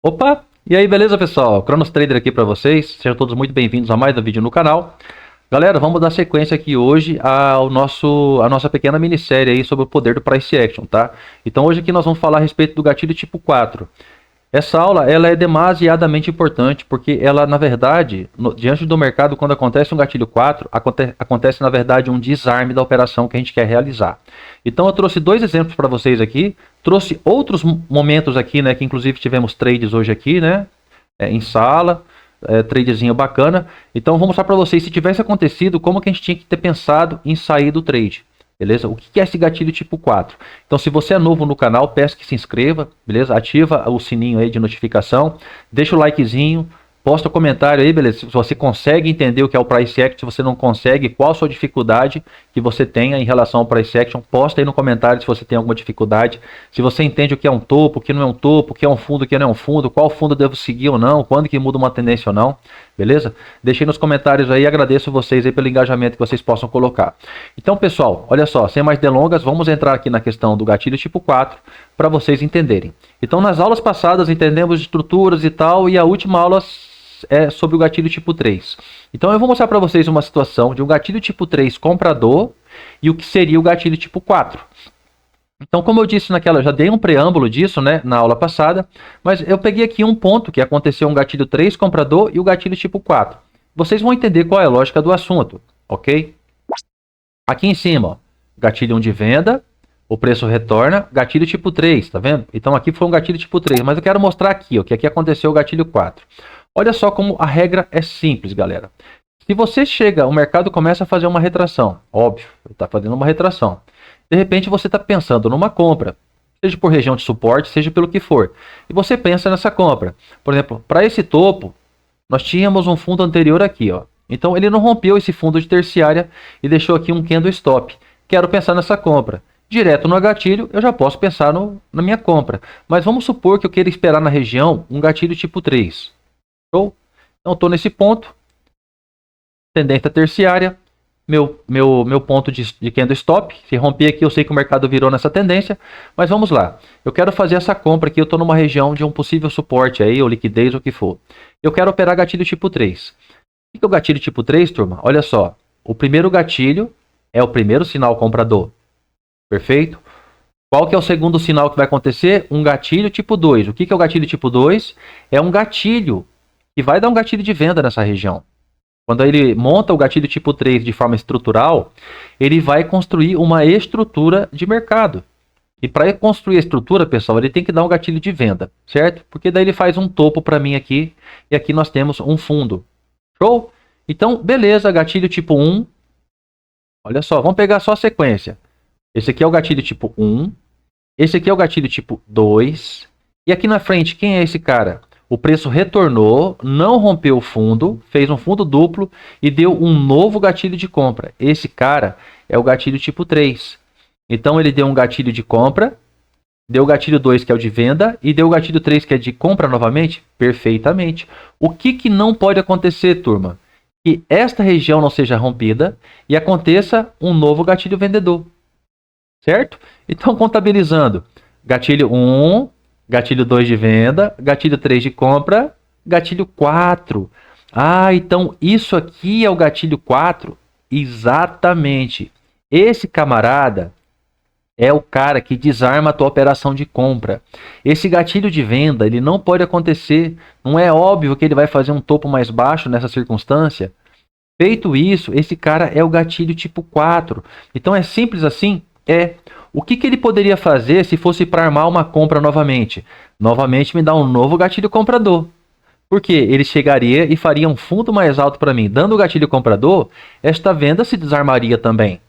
Opa! E aí, beleza, pessoal? Cronos Trader aqui para vocês. Sejam todos muito bem-vindos a mais um vídeo no canal. Galera, vamos dar sequência aqui hoje a nossa pequena minissérie aí sobre o poder do Price Action, tá? Então hoje aqui nós vamos falar a respeito do gatilho tipo 4. Essa aula ela é demasiadamente importante porque ela, na verdade, diante do mercado, quando acontece um gatilho 4, acontece, na verdade, um desarme da operação que a gente quer realizar. Então eu trouxe dois exemplos para vocês aqui, trouxe outros momentos aqui, né, que inclusive tivemos trades hoje aqui, né, em sala, tradezinho bacana. Então eu vou mostrar para vocês, se tivesse acontecido, como que a gente tinha que ter pensado em sair do trade. Beleza? O que é esse gatilho tipo 4? Então, se você é novo no canal, peço que se inscreva, beleza? Ativa o sininho aí de notificação, deixa o likezinho, posta o comentário aí, beleza? Se você consegue entender o que é o Price Action, se você não consegue, qual a sua dificuldade que você tenha em relação ao Price Action, posta aí no comentário se você tem alguma dificuldade. Se você entende o que é um topo, o que não é um topo, o que é um fundo, o que não é um fundo, qual fundo eu devo seguir ou não, quando que muda uma tendência ou não, beleza? Deixei nos comentários aí, agradeço vocês aí pelo engajamento que vocês possam colocar. Então, pessoal, olha só, sem mais delongas, vamos entrar aqui na questão do gatilho tipo 4 para vocês entenderem. Então, nas aulas passadas entendemos estruturas e tal, e a última aula é sobre o gatilho tipo 3. Então eu vou mostrar para vocês uma situação de um gatilho tipo 3 comprador e o que seria o gatilho tipo 4. Então, como eu disse naquela, já dei um preâmbulo disso, né, na aula passada, mas eu peguei aqui um ponto que aconteceu um gatilho 3 comprador e o gatilho tipo 4. Vocês vão entender qual é a lógica do assunto, ok? Aqui em cima, ó, gatilho 1 de venda, o preço retorna, gatilho tipo 3, tá vendo? Então aqui foi um gatilho tipo 3, mas eu quero mostrar aqui, ó, que aqui aconteceu o gatilho 4. Olha só como a regra é simples, galera. Se você chega, o mercado começa a fazer uma retração, óbvio, está fazendo uma retração. De repente você está pensando numa compra, seja por região de suporte, seja pelo que for. E você pensa nessa compra. Por exemplo, para esse topo, nós tínhamos um fundo anterior aqui, ó. Então ele não rompeu esse fundo de terciária e deixou aqui um candle stop. Quero pensar nessa compra. Direto no gatilho, eu já posso pensar na minha compra. Mas vamos supor que eu queira esperar na região um gatilho tipo 3. Show? Então estou nesse ponto, tendência terciária, meu ponto de candle stop. Se romper aqui, eu sei que o mercado virou nessa tendência, mas vamos lá. Eu quero fazer essa compra aqui, eu estou numa região de um possível suporte aí, ou liquidez, ou o que for. Eu quero operar gatilho tipo 3. O que é o gatilho tipo 3, turma? Olha só, o primeiro gatilho é o primeiro sinal comprador. Perfeito? Qual que é o segundo sinal que vai acontecer? Um gatilho tipo 2. O que é o gatilho tipo 2? É um gatilho que vai dar um gatilho de venda nessa região. Quando ele monta o gatilho tipo 3 de forma estrutural, ele vai construir uma estrutura de mercado. E para construir a estrutura, pessoal, ele tem que dar um gatilho de venda, certo? Porque daí ele faz um topo para mim aqui, e aqui nós temos um fundo. Show? Então, beleza, gatilho tipo 1. Olha só, vamos pegar só a sequência. Esse aqui é o gatilho tipo 1. Esse aqui é o gatilho tipo 2. E aqui na frente, quem é esse cara? O preço retornou, não rompeu o fundo, fez um fundo duplo e deu um novo gatilho de compra. Esse cara é o gatilho tipo 3. Então ele deu um gatilho de compra, deu o gatilho 2 que é o de venda e deu o gatilho 3 que é de compra novamente? Perfeitamente. O que não pode acontecer, turma? Que esta região não seja rompida e aconteça um novo gatilho vendedor. Certo? Então contabilizando, gatilho 1... gatilho 2 de venda, gatilho 3 de compra, gatilho 4. Ah, então isso aqui é o gatilho 4? Exatamente. Esse camarada é o cara que desarma a tua operação de compra. Esse gatilho de venda, ele não pode acontecer. Não é óbvio que ele vai fazer um topo mais baixo nessa circunstância. Feito isso, esse cara é o gatilho tipo 4. Então é simples assim? É. O que ele poderia fazer se fosse para armar uma compra novamente? Novamente me dá um novo gatilho comprador. Porque ele chegaria e faria um fundo mais alto para mim. Dando o gatilho comprador, esta venda se desarmaria também.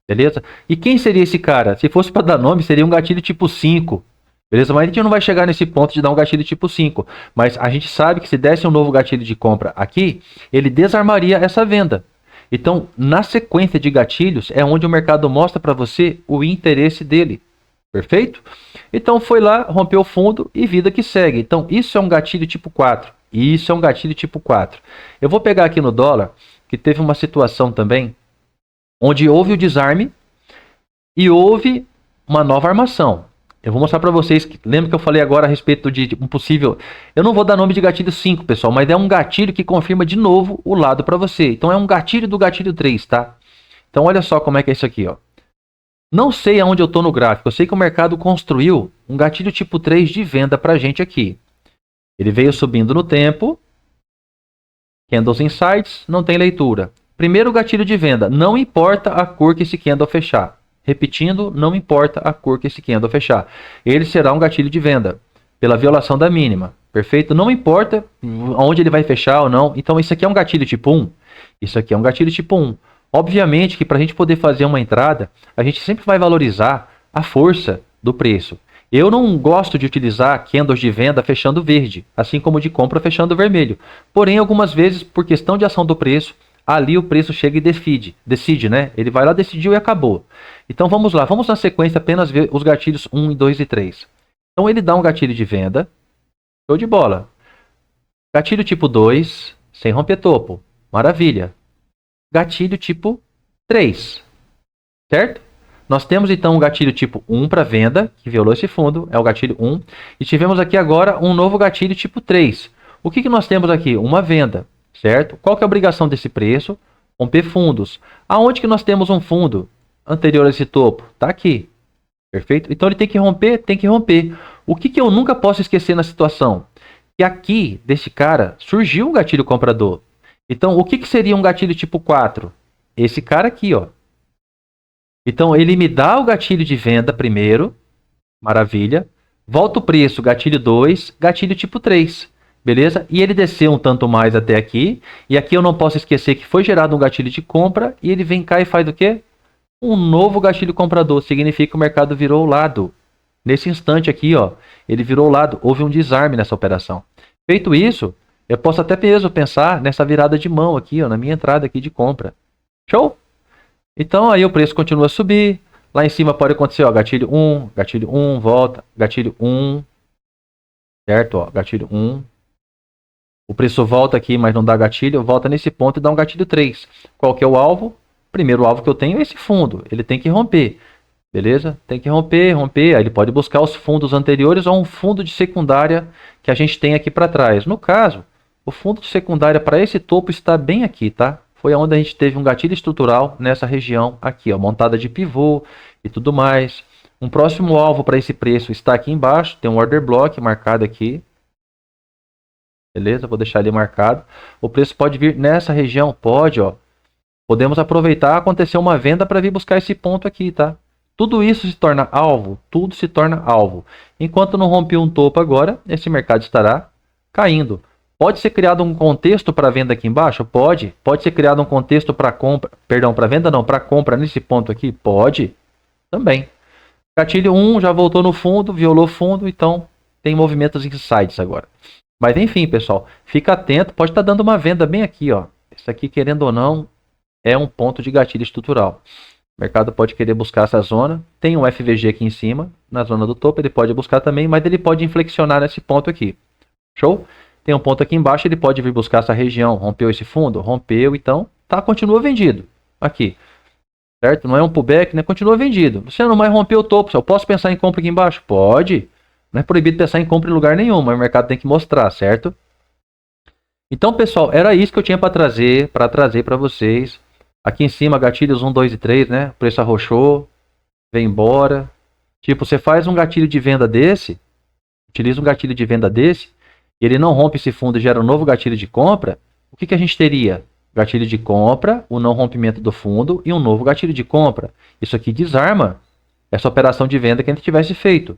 Beleza? E quem seria esse cara? Se fosse para dar nome, seria um gatilho tipo 5. Beleza? Mas a gente não vai chegar nesse ponto de dar um gatilho tipo 5. Mas a gente sabe que se desse um novo gatilho de compra aqui, ele desarmaria essa venda. Então, na sequência de gatilhos, é onde o mercado mostra para você o interesse dele. Perfeito? Então, foi lá, rompeu o fundo e vida que segue. Então, isso é um gatilho tipo 4. Isso é um gatilho tipo 4. Eu vou pegar aqui no dólar, que teve uma situação também, onde houve o desarme e houve uma nova armação. Eu vou mostrar para vocês, lembra que eu falei agora a respeito de um possível... Eu não vou dar nome de gatilho 5, pessoal, mas é um gatilho que confirma de novo o lado para você. Então é um gatilho do gatilho 3, tá? Então olha só como é que é isso aqui, ó. Não sei aonde eu estou no gráfico, eu sei que o mercado construiu um gatilho tipo 3 de venda para a gente aqui. Ele veio subindo no tempo, Candles Insights, não tem leitura. Primeiro gatilho de venda, não importa a cor que esse candle fechar. Repetindo, não importa a cor que esse candle fechar. Ele será um gatilho de venda, pela violação da mínima. Perfeito? Não importa onde ele vai fechar ou não. Então isso aqui é um gatilho tipo 1. Isso aqui é um gatilho tipo 1. Obviamente que para a gente poder fazer uma entrada, a gente sempre vai valorizar a força do preço. Eu não gosto de utilizar candles de venda fechando verde, assim como de compra fechando vermelho. Porém, algumas vezes, por questão de ação do preço, ali o preço chega e decide, né? Ele vai lá, decidiu e acabou. Então vamos lá, vamos na sequência apenas ver os gatilhos 1, 2 e 3. Então ele dá um gatilho de venda, show de bola. Gatilho tipo 2, sem romper topo, maravilha. Gatilho tipo 3, certo? Nós temos então um gatilho tipo 1 para venda, que violou esse fundo, é o gatilho 1. E tivemos aqui agora um novo gatilho tipo 3. O que nós temos aqui? Uma venda, certo? Qual que é a obrigação desse preço? Romper fundos. Aonde que nós temos um fundo anterior a esse topo? Está aqui, perfeito? Então ele tem que romper, tem que romper. O que eu nunca posso esquecer na situação? Que aqui, desse cara, surgiu um gatilho comprador. Então, o que seria um gatilho tipo 4? Esse cara aqui, ó. Então, ele me dá o gatilho de venda primeiro. Maravilha. Volta o preço, gatilho 2, gatilho tipo 3. Beleza? E ele desceu um tanto mais até aqui. E aqui eu não posso esquecer que foi gerado um gatilho de compra. E ele vem cá e faz o quê? Um novo gatilho comprador. Significa que o mercado virou o lado. Nesse instante aqui, ó, ele virou o lado. Houve um desarme nessa operação. Feito isso, eu posso até mesmo pensar nessa virada de mão aqui, ó, na minha entrada aqui de compra. Show? Então aí o preço continua a subir. Lá em cima pode acontecer, ó, gatilho 1, volta, gatilho 1, certo? Ó, gatilho 1. O preço volta aqui, mas não dá gatilho, volta nesse ponto e dá um gatilho 3. Qual que é o alvo? O primeiro alvo que eu tenho é esse fundo. Ele tem que romper. Beleza? Tem que romper. Aí ele pode buscar os fundos anteriores ou um fundo de secundária que a gente tem aqui para trás. No caso, o fundo de secundária para esse topo está bem aqui, tá? Foi onde a gente teve um gatilho estrutural nessa região aqui, ó, montada de pivô e tudo mais. Um próximo alvo para esse preço está aqui embaixo, tem um order block marcado aqui. Beleza? Vou deixar ele marcado. O preço pode vir nessa região? Pode, ó. Podemos aproveitar, acontecer uma venda para vir buscar esse ponto aqui, tá? Tudo isso se torna alvo, tudo se torna alvo. Enquanto não romper um topo agora, esse mercado estará caindo. Pode ser criado um contexto para venda aqui embaixo? Pode. Pode ser criado um contexto para compra, perdão, para venda não, para compra nesse ponto aqui? Pode. Também. Gatilho 1 já voltou no fundo, violou fundo, então tem movimentos em sides agora. Mas enfim, pessoal, fica atento, pode estar dando uma venda bem aqui, ó. Isso aqui, querendo ou não, é um ponto de gatilho estrutural. O mercado pode querer buscar essa zona. Tem um FVG aqui em cima, na zona do topo, ele pode buscar também, mas ele pode inflexionar nesse ponto aqui. Show? Tem um ponto aqui embaixo, ele pode vir buscar essa região. Rompeu esse fundo? Rompeu, então tá, continua vendido. Aqui. Certo? Não é um pullback, né? Continua vendido. Você não vai romper o topo. Eu posso pensar em compra aqui embaixo? Pode. Não é proibido pensar em compra em lugar nenhum, mas o mercado tem que mostrar, certo? Então, pessoal, era isso que eu tinha para trazer para vocês. Aqui em cima, gatilhos 1, 2 e 3, né? O preço arrochou, vem embora. Tipo, você faz um gatilho de venda desse, utiliza um gatilho de venda desse, e ele não rompe esse fundo e gera um novo gatilho de compra, o que a gente teria? Gatilho de compra, o não rompimento do fundo e um novo gatilho de compra. Isso aqui desarma essa operação de venda que a gente tivesse feito.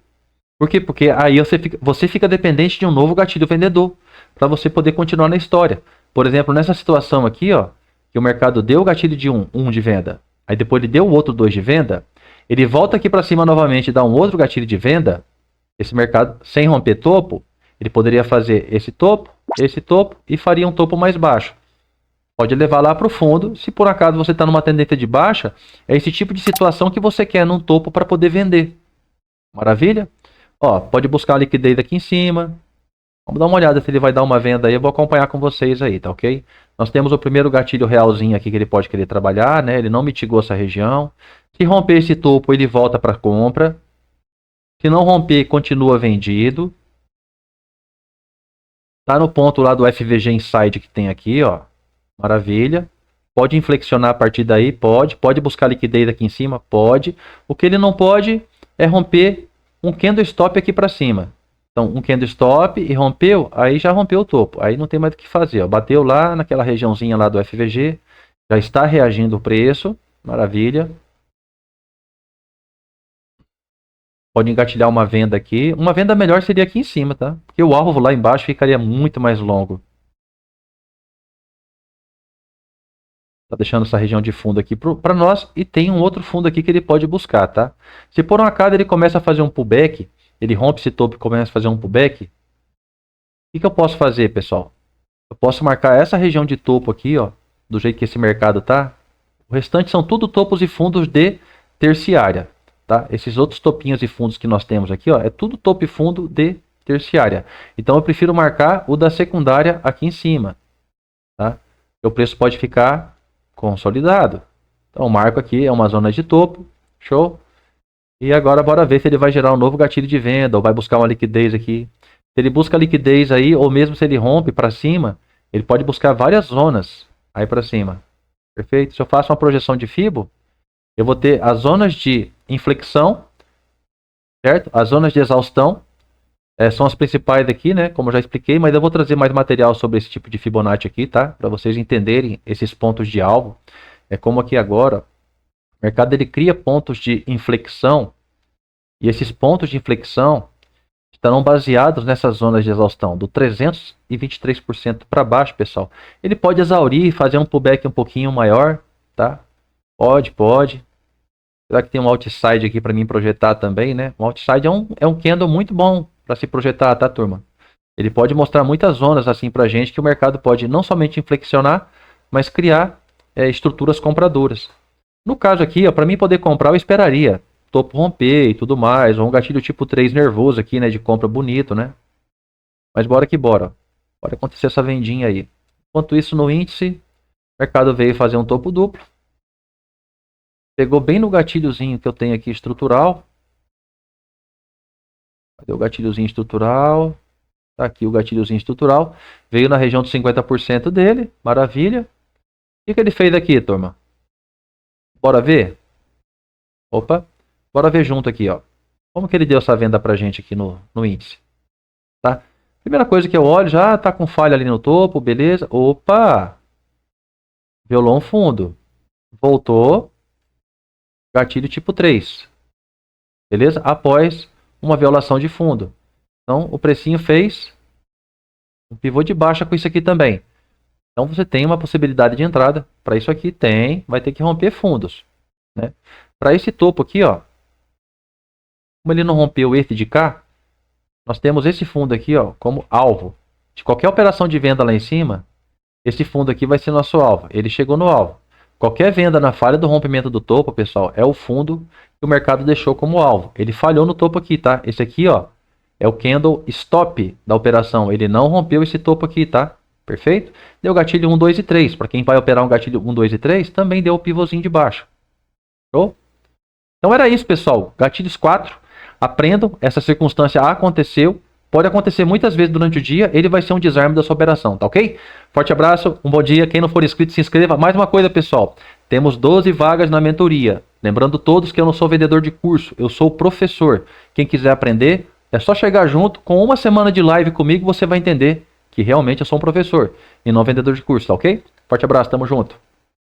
Por quê? Porque aí você fica dependente de um novo gatilho vendedor para você poder continuar na história. Por exemplo, nessa situação aqui, ó, que o mercado deu o gatilho de 1 de venda, aí depois ele deu o outro 2 de venda, ele volta aqui para cima novamente e dá um outro gatilho de venda, esse mercado sem romper topo, ele poderia fazer esse topo e faria um topo mais baixo. Pode levar lá para o fundo. Se por acaso você está numa tendência de baixa, é esse tipo de situação que você quer num topo para poder vender. Maravilha? Ó, pode buscar a liquidez aqui em cima. Vamos dar uma olhada se ele vai dar uma venda aí. Eu vou acompanhar com vocês aí, tá ok? Nós temos o primeiro gatilho realzinho aqui que ele pode querer trabalhar, né? Ele não mitigou essa região. Se romper esse topo, ele volta para compra. Se não romper, continua vendido. Tá no ponto lá do FVG Inside que tem aqui, ó. Maravilha. Pode inflexionar a partir daí? Pode. Pode buscar liquidez aqui em cima? Pode. O que ele não pode é romper um candle stop aqui para cima. Então, um candle stop e rompeu, aí já rompeu o topo. Aí não tem mais o que fazer, ó. Bateu lá naquela regiãozinha lá do FVG. Já está reagindo o preço. Maravilha. Pode engatilhar uma venda aqui. Uma venda melhor seria aqui em cima, tá? Porque o alvo lá embaixo ficaria muito mais longo. Tá deixando essa região de fundo aqui para nós. E tem um outro fundo aqui que ele pode buscar, tá? Se por um acaso ele começa a fazer um pullback, ele rompe esse topo e começa a fazer um pullback, o que eu posso fazer, pessoal? Eu posso marcar essa região de topo aqui, ó, do jeito que esse mercado tá. O restante são tudo topos e fundos de terciária, tá? Esses outros topinhos e fundos que nós temos aqui, ó, é tudo topo e fundo de terciária. Então eu prefiro marcar o da secundária aqui em cima, tá? O preço pode ficar consolidado. Então marco aqui, é uma zona de topo, show. E agora bora ver se ele vai gerar um novo gatilho de venda ou vai buscar uma liquidez aqui. Se ele busca liquidez aí, ou mesmo se ele rompe para cima, ele pode buscar várias zonas aí para cima. Perfeito? Se eu faço uma projeção de Fibo, eu vou ter as zonas de inflexão, certo? As zonas de exaustão são as principais aqui, né? Como eu já expliquei, mas eu vou trazer mais material sobre esse tipo de Fibonacci aqui, tá? Para vocês entenderem esses pontos de alvo. É como aqui agora, o mercado ele cria pontos de inflexão e esses pontos de inflexão estarão baseados nessas zonas de exaustão do 323% para baixo, pessoal. Ele pode exaurir e fazer um pullback um pouquinho maior, tá? Pode. Será que tem um outside aqui para mim projetar também, né? Um outside é um candle muito bom para se projetar, tá, turma? Ele pode mostrar muitas zonas assim para a gente que o mercado pode não somente inflexionar, mas criar estruturas compradoras. No caso aqui, para mim poder comprar, eu esperaria topo romper e tudo mais, ou um gatilho tipo 3 nervoso aqui, né, de compra bonito, né? Mas bora que bora. Pode acontecer essa vendinha aí. Enquanto isso, no índice, o mercado veio fazer um topo duplo. Pegou bem no gatilhozinho que eu tenho aqui estrutural. Cadê o gatilhozinho estrutural? Tá aqui o gatilhozinho estrutural. Veio na região dos 50% dele. Maravilha. O que ele fez aqui, turma? Bora ver? Opa. Bora ver junto aqui, ó. Como que ele deu essa venda pra gente aqui no índice? Tá? Primeira coisa que eu olho, já tá com falha ali no topo, beleza? Opa! Violou um fundo. Voltou. Gatilho tipo 3. Beleza? Após uma violação de fundo. Então, o precinho fez um pivô de baixa com isso aqui também. Então, você tem uma possibilidade de entrada. Para isso aqui tem, vai ter que romper fundos, né? Para esse topo aqui, ó. Como ele não rompeu esse de cá, nós temos esse fundo aqui, ó, como alvo. De qualquer operação de venda lá em cima, esse fundo aqui vai ser nosso alvo. Ele chegou no alvo. Qualquer venda na falha do rompimento do topo, pessoal, é o fundo que o mercado deixou como alvo. Ele falhou no topo aqui, tá? Esse aqui, ó, é o candle stop da operação. Ele não rompeu esse topo aqui, tá? Perfeito? Deu gatilho 1, 2 e 3. Para quem vai operar um gatilho 1, 2 e 3, também deu o pivôzinho de baixo. Show? Então era isso, pessoal. Gatilhos 4. Aprendam, essa circunstância aconteceu. Pode acontecer muitas vezes durante o dia. Ele vai ser um desarme da sua operação, tá ok? Forte abraço, um bom dia. Quem não for inscrito, se inscreva. Mais uma coisa, pessoal. Temos 12 vagas na mentoria. Lembrando todos que eu não sou vendedor de curso, eu sou professor. Quem quiser aprender, é só chegar junto. Com uma semana de live comigo, você vai entender que realmente eu sou um professor e não vendedor de curso, tá ok? Forte abraço, tamo junto.